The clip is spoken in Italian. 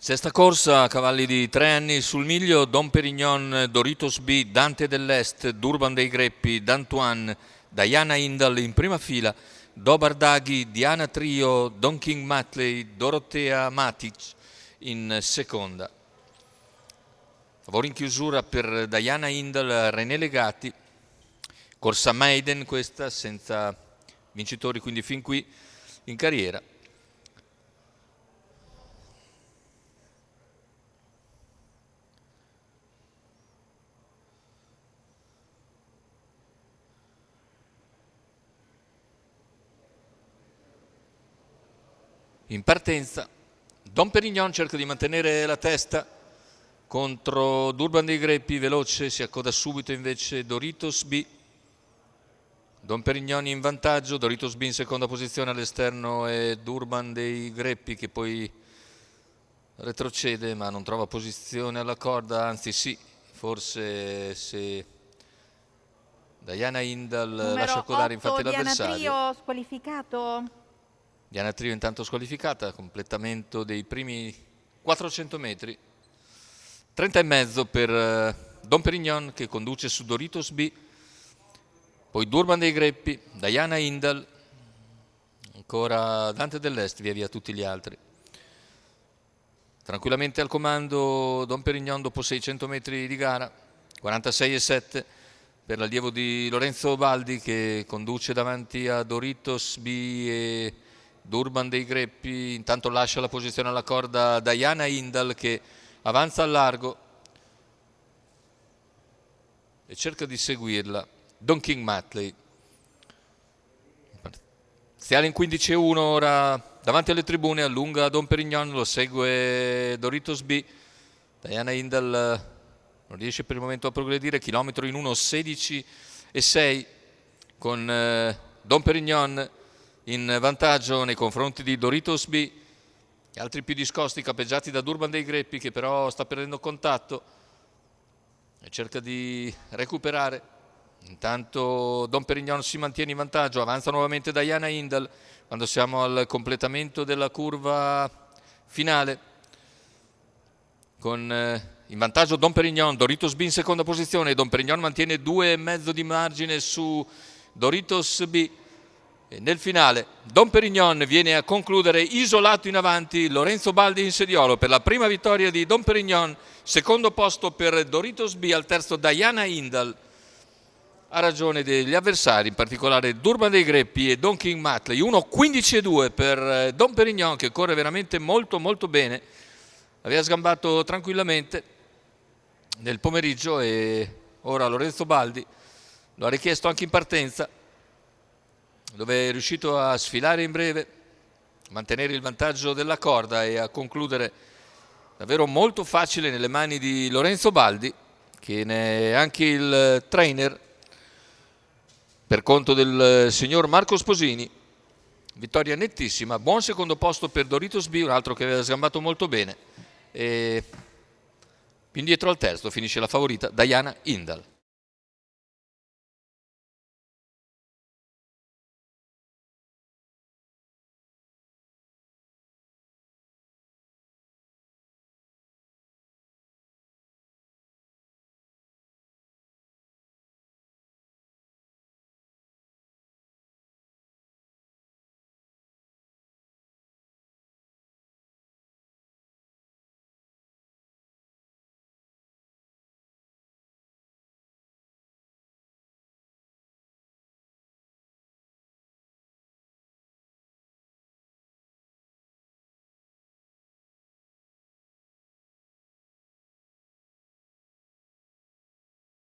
Sesta corsa, cavalli di 3 anni sul miglio, Dom Perignon, Doritos B, Dante dell'Est, Durban dei Greppi, D'Antoine, Diana Indal in prima fila, Dobardaghi, Diana Trio, Don King Matley, Dorotea Matic in seconda. Favore in chiusura per Diana Indal, René Legati, corsa Maiden questa, senza vincitori quindi fin qui in carriera. In partenza, Dom Perignon cerca di mantenere la testa contro Durban dei Greppi, veloce, si accoda subito invece Doritos B. Dom Perignon in vantaggio, Doritos B in seconda posizione all'esterno e Durban dei Greppi che poi retrocede ma non trova posizione alla corda, anzi sì, forse se Diana Indal lascia accodare infatti l'avversario. Diana Trio squalificato. Diana Trio intanto squalificata, completamento dei primi 400 metri. 30,5 per Dom Perignon che conduce su Doritos B, poi Durban dei Greppi, Diana Indal, ancora Dante dell'Est, via via tutti gli altri. Tranquillamente al comando Dom Perignon dopo 600 metri di gara, 46,7 per l'allievo di Lorenzo Baldi che conduce davanti a Doritos B e Durban dei Greppi. Intanto lascia la posizione alla corda Diana Indal che avanza al largo e cerca di seguirla Don King Matley. Stiale in 15,1 ora davanti alle tribune, allunga Dom Perignon, lo segue Doritos B. Diana Indal non riesce per il momento a progredire, chilometro in 1,16,6 con Dom Perignon in vantaggio nei confronti di Doritos B. Gli altri più discosti capeggiati da Durban dei Greppi che però sta perdendo contatto e cerca di recuperare. Intanto Dom Perignon si mantiene in vantaggio, avanza nuovamente Diana Indal quando siamo al completamento della curva finale con in vantaggio Dom Perignon, Doritos B in seconda posizione. Dom Perignon mantiene 2,5 di margine su Doritos B. E nel finale Dom Perignon viene a concludere isolato in avanti Lorenzo Baldi in sediolo per la prima vittoria di Dom Perignon, secondo posto per Doritos B, al terzo Diana Indal. A ragione degli avversari, in particolare Durban dei Greppi e Don King Matley, 1,15,2 per Dom Perignon che corre veramente molto molto bene, aveva sgambato tranquillamente nel pomeriggio e ora Lorenzo Baldi lo ha richiesto anche in partenza, dove è riuscito a sfilare in breve, mantenere il vantaggio della corda e a concludere davvero molto facile nelle mani di Lorenzo Baldi, che ne è anche il trainer per conto del signor Marco Sposini. Vittoria nettissima, buon secondo posto per Doritos B, un altro che aveva sgambato molto bene, e più indietro al terzo finisce la favorita Diana Indal.